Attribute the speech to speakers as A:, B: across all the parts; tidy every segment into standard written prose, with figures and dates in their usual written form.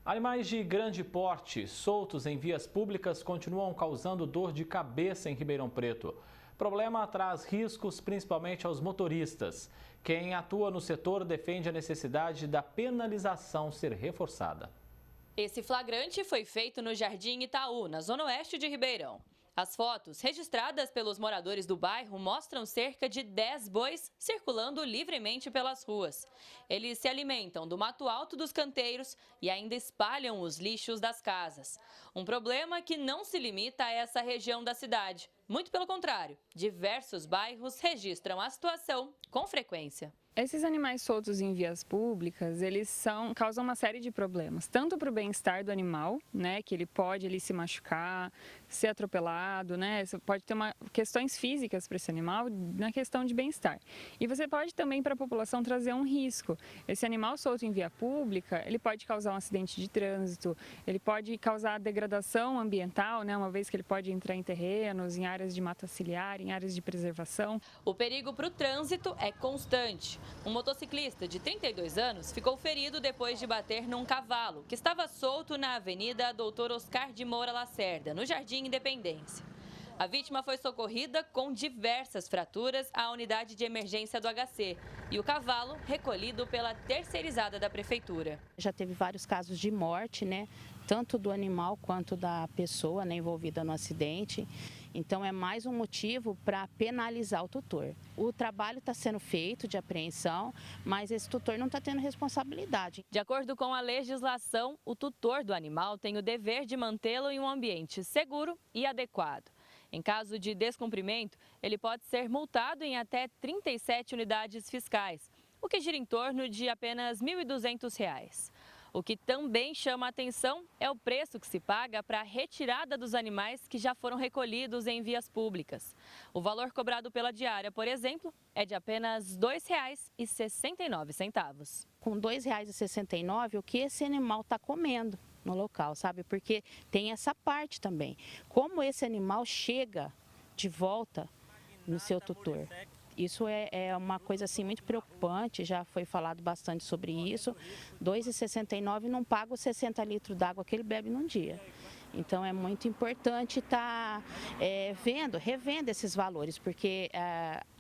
A: Animais de grande porte, soltos em vias públicas, continuam causando dor de cabeça em Ribeirão Preto. O problema traz riscos principalmente aos motoristas. Quem atua no setor defende a necessidade da penalização ser reforçada.
B: Esse flagrante foi feito no Jardim Itaú, na zona oeste de Ribeirão. As fotos registradas pelos moradores do bairro mostram cerca de 10 bois circulando livremente pelas ruas. Eles se alimentam do mato alto dos canteiros e ainda espalham os lixos das casas. Um problema que não se limita a essa região da cidade. Muito pelo contrário, diversos bairros registram a situação com frequência.
C: Esses animais soltos em vias públicas, causam uma série de problemas, tanto para o bem-estar do animal, né, que ele pode se machucar, ser atropelado, né, você pode ter questões físicas para esse animal na questão de bem-estar. E você pode também para a população trazer um risco. Esse animal solto em via pública, ele pode causar um acidente de trânsito, ele pode causar degradação ambiental, né, uma vez que ele pode entrar em terrenos, em áreas de mata ciliar, em áreas de preservação.
B: O perigo para o trânsito é constante. Um motociclista de 32 anos ficou ferido depois de bater num cavalo que estava solto na Avenida Doutor Oscar de Moura Lacerda, no Jardim Independência. A vítima foi socorrida com diversas fraturas à unidade de emergência do HC e o cavalo recolhido pela terceirizada da prefeitura.
D: Já teve vários casos de morte, né? Tanto do animal quanto da pessoa, né, envolvida no acidente. Então é mais um motivo para penalizar o tutor. O trabalho está sendo feito de apreensão, mas esse tutor não está tendo responsabilidade.
B: De acordo com a legislação, o tutor do animal tem o dever de mantê-lo em um ambiente seguro e adequado. Em caso de descumprimento, ele pode ser multado em até 37 unidades fiscais, o que gira em torno de apenas R$ 1.200. O que também chama a atenção é o preço que se paga para a retirada dos animais que já foram recolhidos em vias públicas. O valor cobrado pela diária, por exemplo, é de apenas R$ 2,69.
D: Com R$ 2,69, o que esse animal está comendo no local, sabe? Porque tem essa parte também. Como esse animal chega de volta no seu tutor. Isso é uma coisa assim muito preocupante, já foi falado bastante sobre isso. R$ 2,69 não paga os 60 litros d'água que ele bebe num dia. Então é muito importante estar revendo esses valores, porque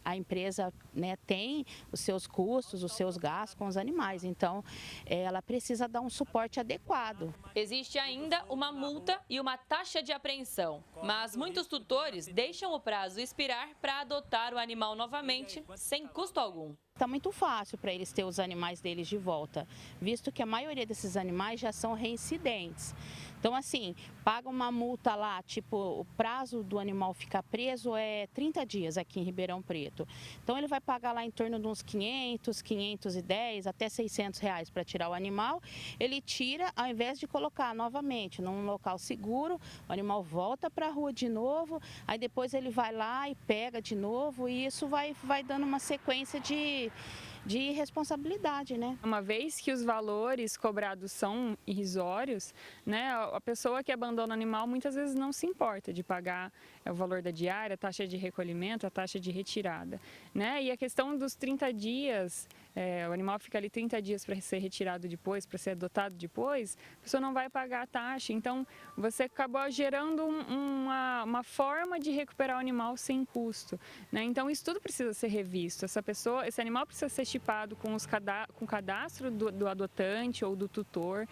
D: a empresa, né, tem os seus custos, os seus gastos com os animais, então ela precisa dar um suporte adequado.
B: Existe ainda uma multa e uma taxa de apreensão, mas muitos tutores deixam o prazo expirar para adotar o animal novamente, sem custo algum.
D: Está muito fácil para eles ter os animais deles de volta, visto que a maioria desses animais já são reincidentes. Então, assim, paga uma multa lá, tipo, o prazo do animal ficar preso é 30 dias aqui em Ribeirão Preto. Então, ele vai pagar lá em torno de uns 500, 510, até R$600 para tirar o animal. Ele tira, ao invés de colocar novamente num local seguro, o animal volta para a rua de novo, aí depois ele vai lá e pega de novo, e isso vai dando uma sequência de responsabilidade, né?
C: Uma vez que os valores cobrados são irrisórios, né, a pessoa que abandona o animal muitas vezes não se importa de pagar o valor da diária, a taxa de recolhimento, a taxa de retirada, né? E a questão dos 30 dias, o animal fica ali 30 dias para ser retirado depois, para ser adotado depois, a pessoa não vai pagar a taxa. Então, você acabou gerando uma forma de recuperar o animal sem custo, né? Então, isso tudo precisa ser revisto. Esse animal precisa ser chipado com o cadastro do adotante ou do tutor,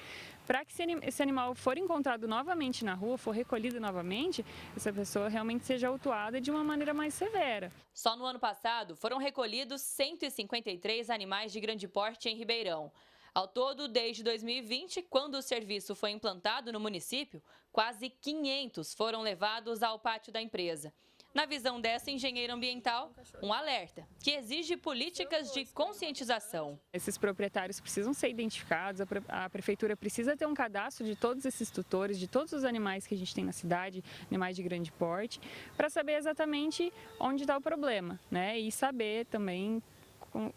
C: para que se esse animal for encontrado novamente na rua, for recolhido novamente, essa pessoa realmente seja autuada de uma maneira mais severa.
B: Só no ano passado foram recolhidos 153 animais de grande porte em Ribeirão. Ao todo, desde 2020, quando o serviço foi implantado no município, quase 500 foram levados ao pátio da empresa. Na visão dessa engenheira ambiental, um alerta que exige políticas de conscientização.
C: Esses proprietários precisam ser identificados, a prefeitura precisa ter um cadastro de todos esses tutores, de todos os animais que a gente tem na cidade, animais de grande porte, para saber exatamente onde está o problema, né? E saber também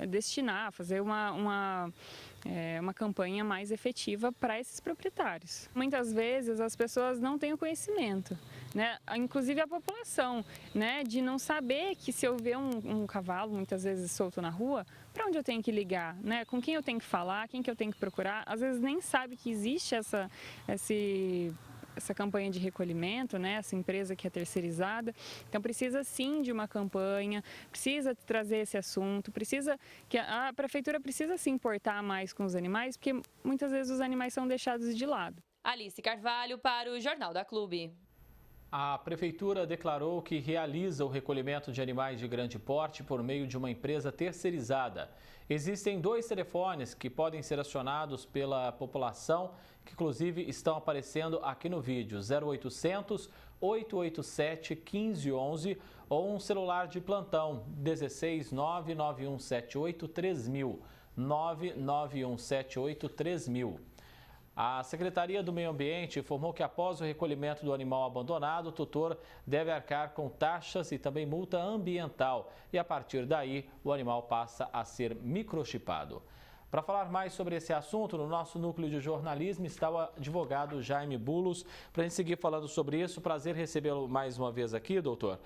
C: destinar, fazer uma campanha mais efetiva para esses proprietários. Muitas vezes as pessoas não têm o conhecimento, né? Inclusive a população, né? De não saber que se eu ver um cavalo muitas vezes solto na rua, para onde eu tenho que ligar, né? Com quem eu tenho que falar, quem que eu tenho que procurar, às vezes nem sabe que existe essa campanha de recolhimento, né? Essa empresa que é terceirizada. Então precisa sim de uma campanha, precisa trazer esse assunto, a prefeitura precisa se importar mais com os animais, porque muitas vezes os animais são deixados de lado.
B: Alice Carvalho para o Jornal da Clube.
A: A prefeitura declarou que realiza o recolhimento de animais de grande porte por meio de uma empresa terceirizada. Existem 2 telefones que podem ser acionados pela população, que inclusive estão aparecendo aqui no vídeo, 0800 887 1511 ou um celular de plantão, 16 99178 3000, 99178 3000. A Secretaria do Meio Ambiente informou que após o recolhimento do animal abandonado, o tutor deve arcar com taxas e também multa ambiental. E a partir daí, o animal passa a ser microchipado. Para falar mais sobre esse assunto, no nosso núcleo de jornalismo está o advogado Jaime Bulos. Para a gente seguir falando sobre isso, prazer recebê-lo mais uma vez aqui, doutor.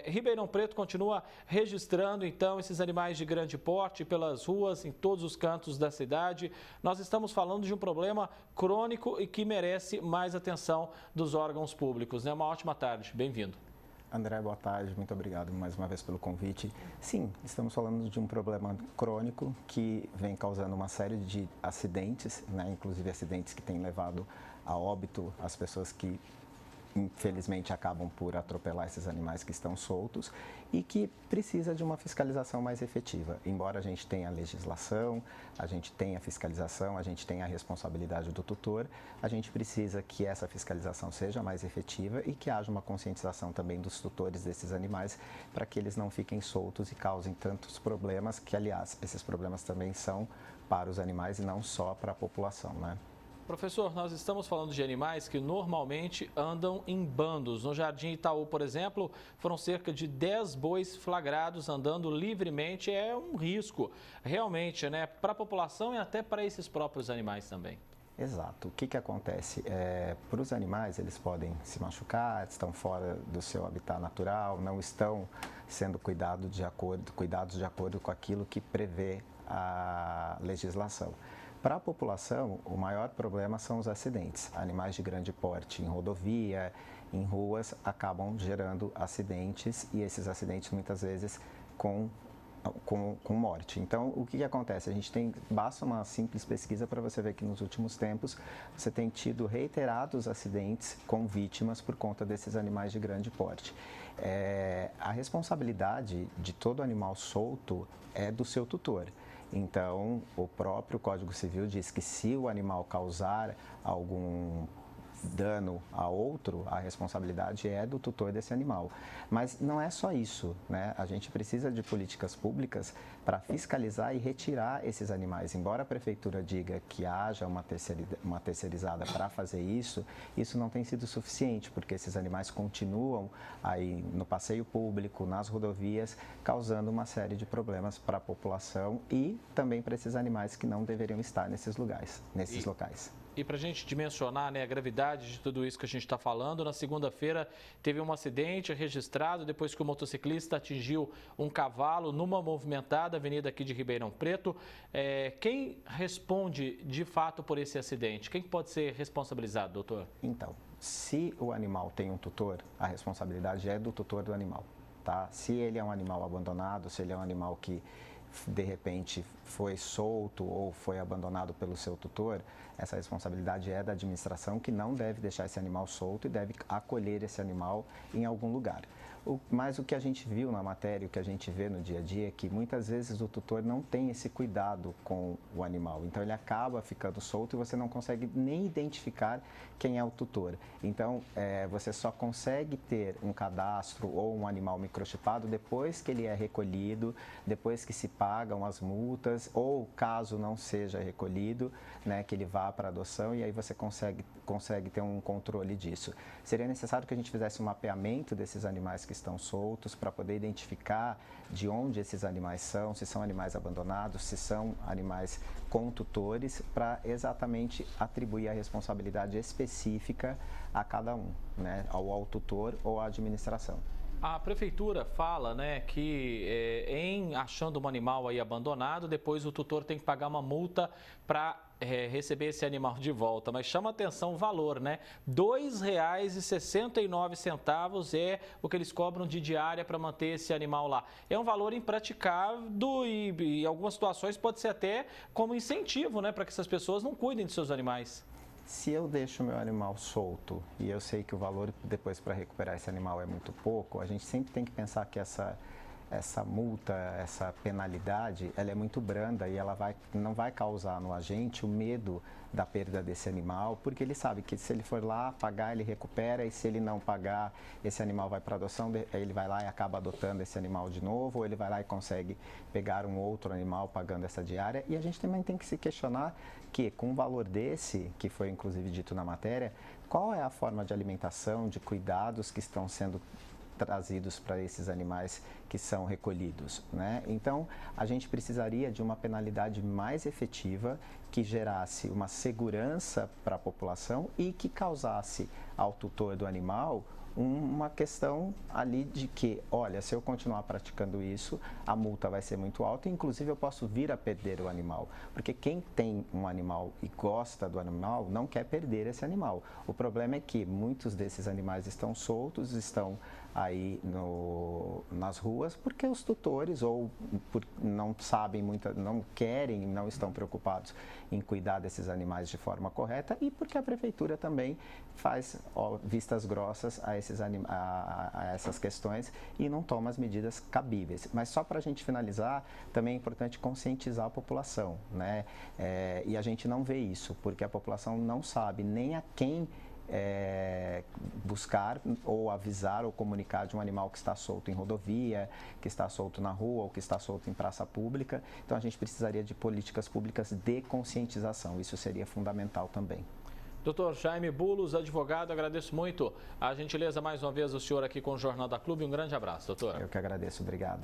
A: Ribeirão Preto continua registrando, então, esses animais de grande porte pelas ruas, em todos os cantos da cidade. Nós estamos falando de um problema crônico e que merece mais atenção dos órgãos públicos, né? Uma ótima tarde, bem-vindo.
E: André, boa tarde, muito obrigado mais uma vez pelo convite. Sim, estamos falando de um problema crônico que vem causando uma série de acidentes, né? Inclusive acidentes que têm levado a óbito as pessoas que infelizmente acabam por atropelar esses animais que estão soltos e que precisa de uma fiscalização mais efetiva. Embora a gente tenha a legislação, a gente tenha a fiscalização, a gente tenha a responsabilidade do tutor, a gente precisa que essa fiscalização seja mais efetiva e que haja uma conscientização também dos tutores desses animais para que eles não fiquem soltos e causem tantos problemas que, aliás, esses problemas também são para os animais e não só para a população, né?
A: Professor, nós estamos falando de animais que normalmente andam em bandos. No Jardim Itaú, por exemplo, foram cerca de 10 bois flagrados andando livremente. É um risco, realmente, né? Para a população e até para esses próprios animais também.
E: Exato. O que acontece? Para os animais, eles podem se machucar, estão fora do seu habitat natural, não estão sendo cuidados de acordo com aquilo que prevê a legislação. Para a população, o maior problema são os acidentes. Animais de grande porte em rodovia, em ruas, acabam gerando acidentes e esses acidentes muitas vezes com morte. Então, o que acontece? Basta uma simples pesquisa para você ver que nos últimos tempos você tem tido reiterados acidentes com vítimas por conta desses animais de grande porte. A responsabilidade de todo animal solto é do seu tutor. Então, o próprio Código Civil diz que se o animal causar algum dano a outro, a responsabilidade é do tutor desse animal. Mas não é só isso, né? A gente precisa de políticas públicas para fiscalizar e retirar esses animais. Embora a prefeitura diga que haja uma terceirizada para fazer isso não tem sido suficiente, porque esses animais continuam aí no passeio público, nas rodovias, causando uma série de problemas para a população e também para esses animais que não deveriam estar nesses locais.
A: E para a gente dimensionar, né, a gravidade de tudo isso que a gente está falando, na segunda-feira teve um acidente registrado depois que o motociclista atingiu um cavalo numa movimentada avenida aqui de Ribeirão Preto. Quem responde de fato por esse acidente? Quem pode ser responsabilizado, doutor?
E: Então, se o animal tem um tutor, a responsabilidade é do tutor do animal, tá? Se ele é um animal abandonado, se ele é um animal que de repente foi solto ou foi abandonado pelo seu tutor, essa responsabilidade é da administração, que não deve deixar esse animal solto e deve acolher esse animal em algum lugar. Mas o que a gente viu na matéria, o que a gente vê no dia a dia é que muitas vezes o tutor não tem esse cuidado com o animal. Então ele acaba ficando solto e você não consegue nem identificar quem é o tutor. Então você só consegue ter um cadastro ou um animal microchipado depois que ele é recolhido, depois que se pagam as multas ou caso não seja recolhido, né, que ele vá para adoção e aí você consegue ter um controle disso. Seria necessário que a gente fizesse um mapeamento desses animais que estão soltos, para poder identificar de onde esses animais são, se são animais abandonados, se são animais com tutores, para exatamente atribuir a responsabilidade específica a cada um, né, ao tutor ou à administração.
A: A prefeitura fala, né, que em achando um animal aí abandonado, depois o tutor tem que pagar uma multa para receber esse animal de volta. Mas chama atenção o valor, né? R$ 2,69 é o que eles cobram de diária para manter esse animal lá. É um valor impraticável e em algumas situações pode ser até como incentivo, né, para que essas pessoas não cuidem de seus animais.
E: Se eu deixo o meu animal solto e eu sei que o valor depois para recuperar esse animal é muito pouco, a gente sempre tem que pensar que essa multa, essa penalidade, ela é muito branda e ela não vai causar no agente o medo da perda desse animal, porque ele sabe que se ele for lá pagar, ele recupera, e se ele não pagar, esse animal vai para adoção, ele vai lá e acaba adotando esse animal de novo, ou ele vai lá e consegue pegar um outro animal pagando essa diária. E a gente também tem que se questionar que, com um valor desse, que foi inclusive dito na matéria, qual é a forma de alimentação, de cuidados que estão sendo trazidos para esses animais que são recolhidos, né? Então, a gente precisaria de uma penalidade mais efetiva que gerasse uma segurança para a população e que causasse ao tutor do animal uma questão ali de que, olha, se eu continuar praticando isso, a multa vai ser muito alta e, inclusive, eu posso vir a perder o animal. Porque quem tem um animal e gosta do animal não quer perder esse animal. O problema é que muitos desses animais estão soltos, estão aí nas ruas porque os tutores ou não sabem muito, não querem, não estão preocupados em cuidar desses animais de forma correta e porque a prefeitura também faz vistas grossas a essas questões e não toma as medidas cabíveis. Mas só para a gente finalizar, também é importante conscientizar a população, né? E a gente não vê isso, porque a população não sabe nem a quem buscar ou avisar ou comunicar de um animal que está solto em rodovia, que está solto na rua ou que está solto em praça pública. Então a gente precisaria de políticas públicas de conscientização, isso seria fundamental também.
A: Dr. Jaime Bulos, advogado, agradeço muito a gentileza mais uma vez do senhor aqui com o Jornal da Clube. Um grande abraço, doutor.
E: Eu que agradeço, obrigado.